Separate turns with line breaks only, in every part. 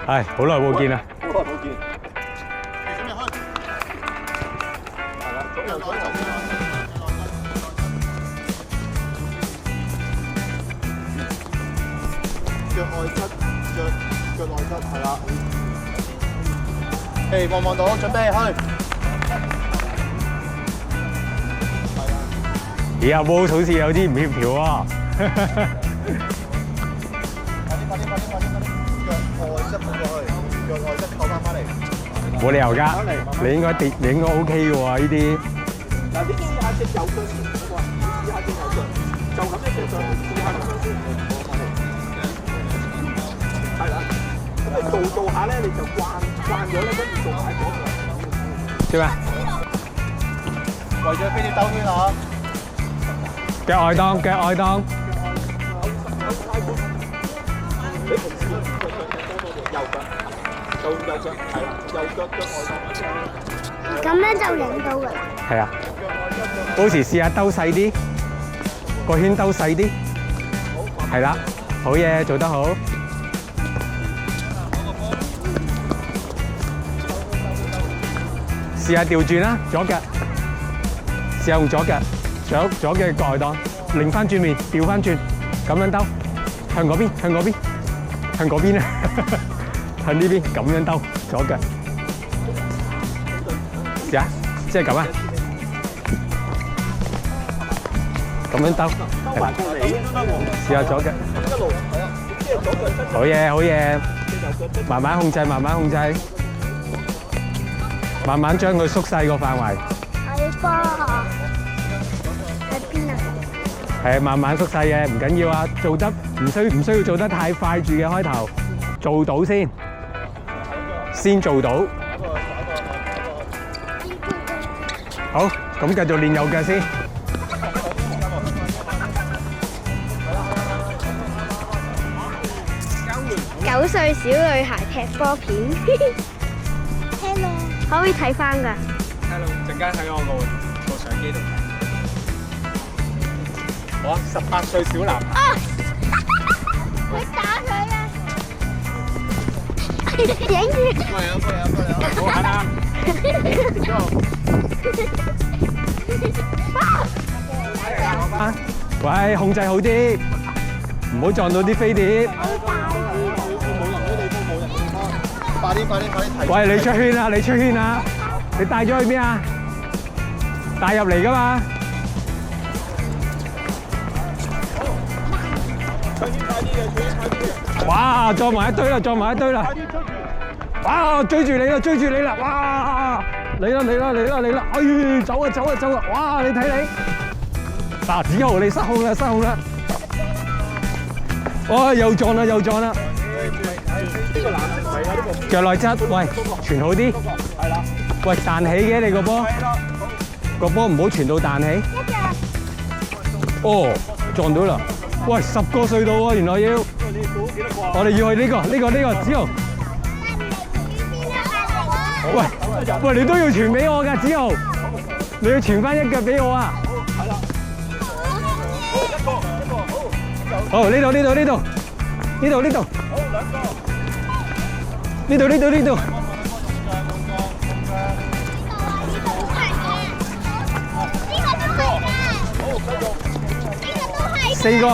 係好耐冇見啦。
好耐冇見。準備開。係啦，左右左右。腳外側，腳內側，係啦。誒，望到，準備開。
咦，阿毛好似有啲唔協調喎。
快啲！腳外側過去，腳外側扣翻嚟。
冇理由㗎，你應該OK 嘅喎呢啲。
嗱，你試下隻右腳先，好唔好啊？試下隻右腳，就咁一隻腳，試下咁樣先。係啦，咁你做下咧，你就慣咗咧，跟住做埋左腳。
點啊？
為咗飛碟兜圈啊！
腳外檔。
你平時右腳，做右腳，係啦，右腳腳外檔。
咁樣就影到㗎啦。
係啊，到時試下兜細啲，個圈兜細啲。係啦，好嘢，做得好。試下調轉啦，左腳。試下用左腳，左嘅腳外檔，擰翻轉面，調翻轉，咁樣兜，向嗰邊啊，向呢邊咁樣兜，左腳。試下，即係咁啊，咁樣兜，試下左腳。好嘢，慢慢控制，慢慢將佢縮細個範圍。
係波喺邊啊？
係慢慢縮細嘅，唔緊要啊！做得唔需要做得太快住嘅開頭，做到先做到。好，咁繼續練右腳先。
9歲小女孩踢波片。Hello。可唔可以睇翻㗎？
Hello， 陣間喺我個相機度睇。好啊，18歲小男孩。
啊！佢打佢啊！影住。
過嚟。
好狠啊！喂，控制好啲，唔好撞到啲飛碟。
快啲睇！
喂，你出圈啊！你帶咗去邊啊？帶入嚟㗎嘛？哇！撞埋一堆啦！哇！追住你啦！哇！嚟啦！哎，走啊！哇！你睇你，嗱，子豪你失控啦！哇！又撞啦！腳內側，喂，傳好啲。
係啦。
喂，彈起嘅你個波，個波唔好傳到彈起。哦，撞到啦！喂，10個隧道喎，原來要。我哋要去呢個，子豪。喂，你都要傳俾我㗎，子豪。你要傳翻一腳俾我啊！好，呢度。呢度。4個。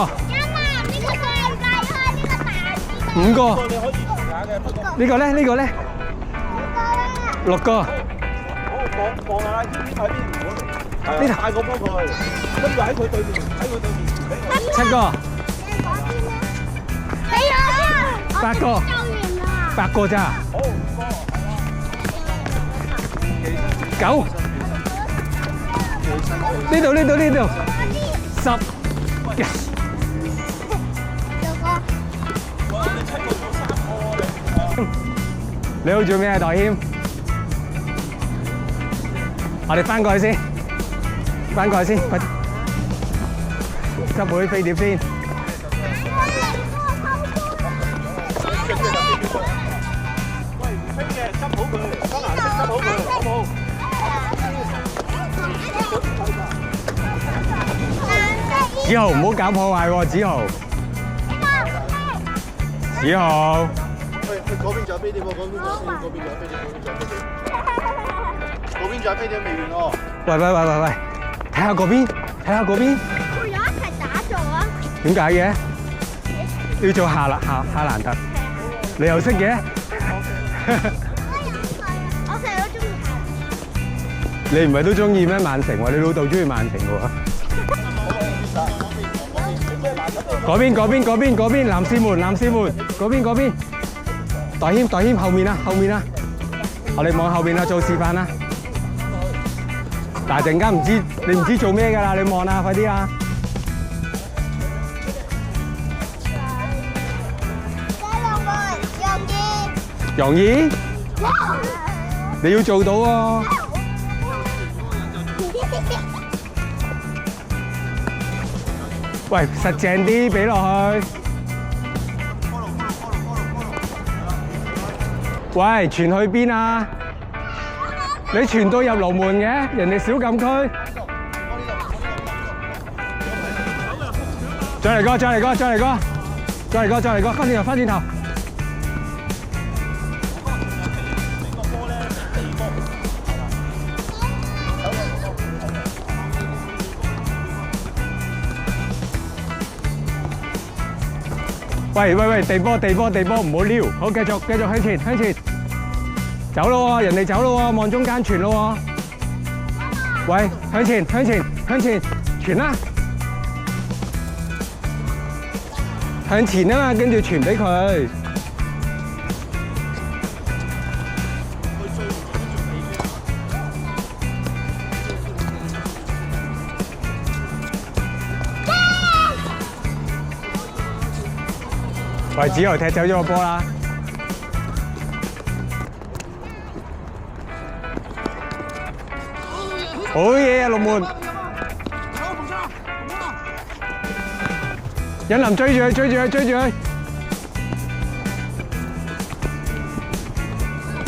5個。呢個咧？6個。
放下啦，喺邊？呢帶個波過去，跟住喺佢對面傳俾我。
7個。8個。8個咋？9。呢度。10。你好做咩啊，代謙？我哋翻過去先，快啲執好啲飛碟先。子豪唔好搞破壞喎，子豪。
嗰邊仲有飛碟喎，嗰邊仲有飛碟，嗰邊仲有飛碟，嗰邊仲有飛碟未完喎。
喂，睇下嗰邊，睇下嗰邊。
陪我一齊打坐啊！
點解嘅？要做夏蘭特，你又識嘅？
我成日都中意行。
你唔係都中意咩？曼城喎，你老豆中意曼城嘅喎。嗰邊，男士們，嗰邊。代謙，後面啊！我哋望後面啊，做示範啦。但係陣間你唔知做咩㗎啦，你望啦，快啲啊！容易，你要做到喎。喂，實淨啲，俾落去。喂，傳去邊啊？你傳到入龍門嘅，人哋小禁區。再嚟個，翻轉頭。喂，地波，唔好撩，好，繼續向前，走咯喎，人哋走咯喎，望中間傳咯喎，喂，向前，傳啦，向前啊嘛，跟住傳俾佢。喂，子豪踢走咗個波啦！好嘢啊，龍門！引林追住佢！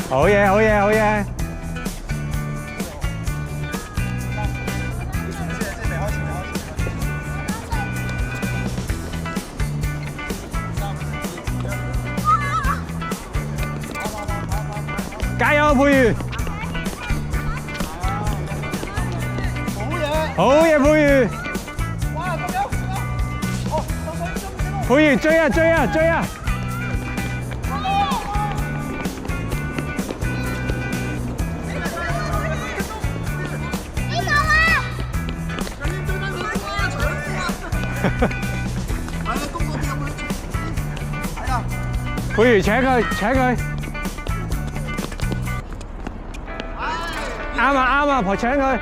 好嘢！加油，佩瑜！好嘢，佩瑜！佩瑜追啊！佩瑜扯佢！啱啊，婆搶佢！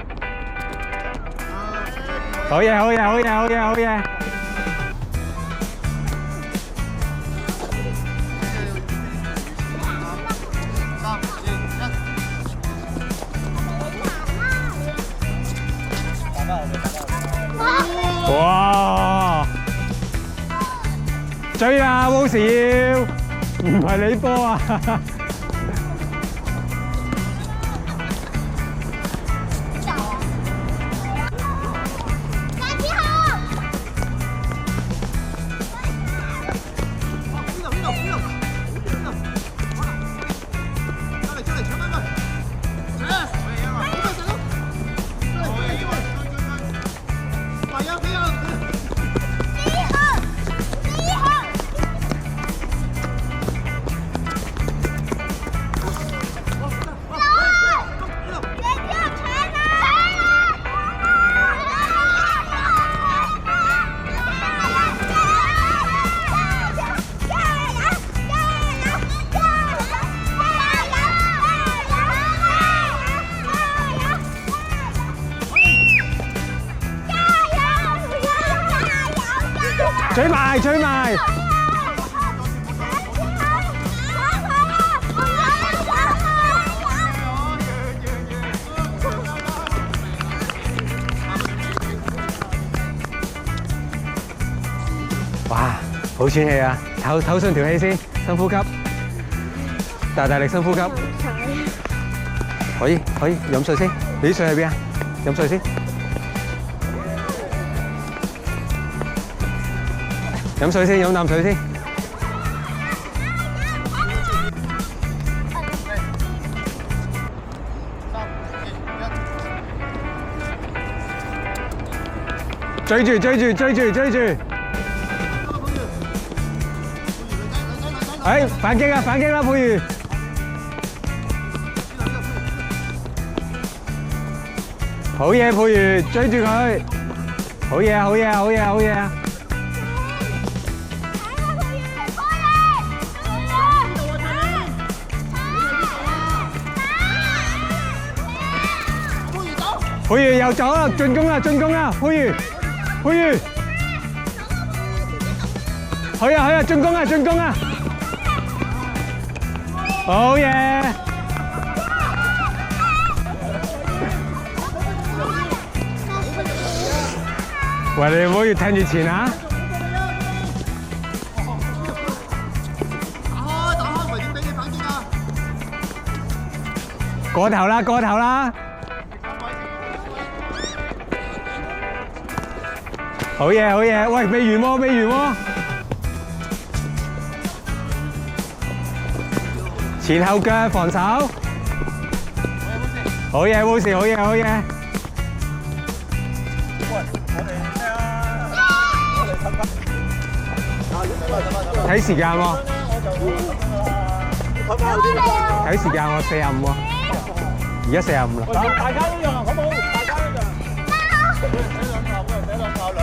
好嘢！哇！追啊，冇事要，唔係你波啊！追埋！哇，好喘氣啊！唞順條氣先，深呼吸，大力深呼吸。可以，飲水先。你啲水喺邊啊？飲水先。飲啖水先。追住追住追住追住！哎，反擊啊反擊啦，佩如！好嘢，佩如，追住佢！好嘢好嘢好嘢好嘢！佩如又走啦，進攻啦進攻啦，佩如佩如！去啊去啊，進攻啊進攻啊！好嘢！喂，你唔好要聽住前啊！
打開，唔係點俾你反擊啊？
過頭啦，過頭啦！好嘢，好嘢！喂，未完喎，未完喎！前後腳防守。好嘢，冇事，好嘢，好嘢！睇時間喎，睇時間喎，45喎，而家45啦。
大家一樣，好冇？大家一樣。寫兩球，寫兩球兩。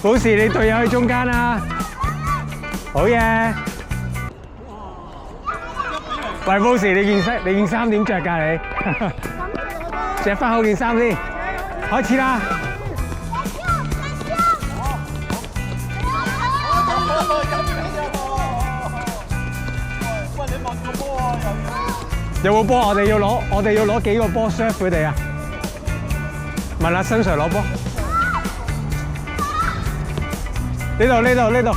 保時，你隊友喺中間啊！好嘢！喂，保時，你件衫點着㗎你？着翻好件衫先，開始啦！
喂，你問個波啊？
有冇波？我哋要攞幾個波 serve 佢哋啊！問下新 Sir 攞波。呢度呢度呢度。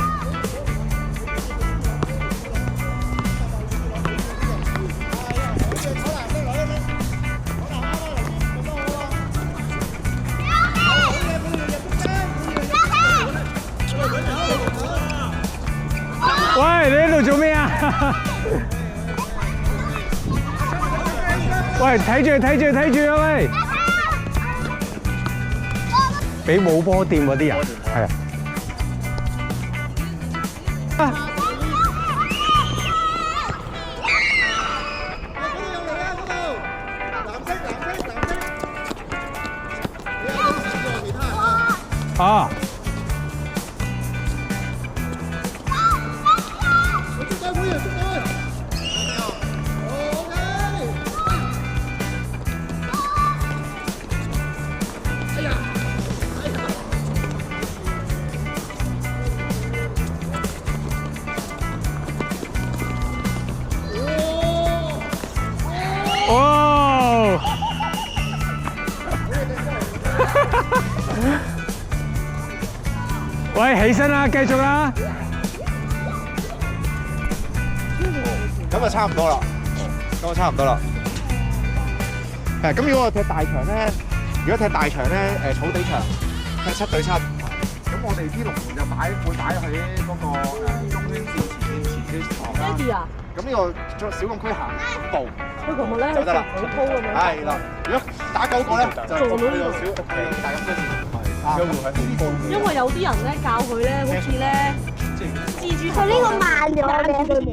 喂，你喺度做咩啊？喂，睇住睇住睇住啊喂！俾冇波掂嗰啲人，係啊。啊！哦！喂，起身啦，繼續啦！
咁就差唔多啦，咁就差唔多啦。誒，咁如果我踢大場咧，草地場踢7對7，咁我哋啲龍門就會擺喺嗰個中圈線前邊旁啦。咁呢個小禁區行5步。
佢琴日咧就得啦，好高咁樣。係啦，如果打9個咧，就做到呢個小大禁區線。因為有啲人咧教佢咧，好似咧蜘蛛。
佢呢個慢咗嘅。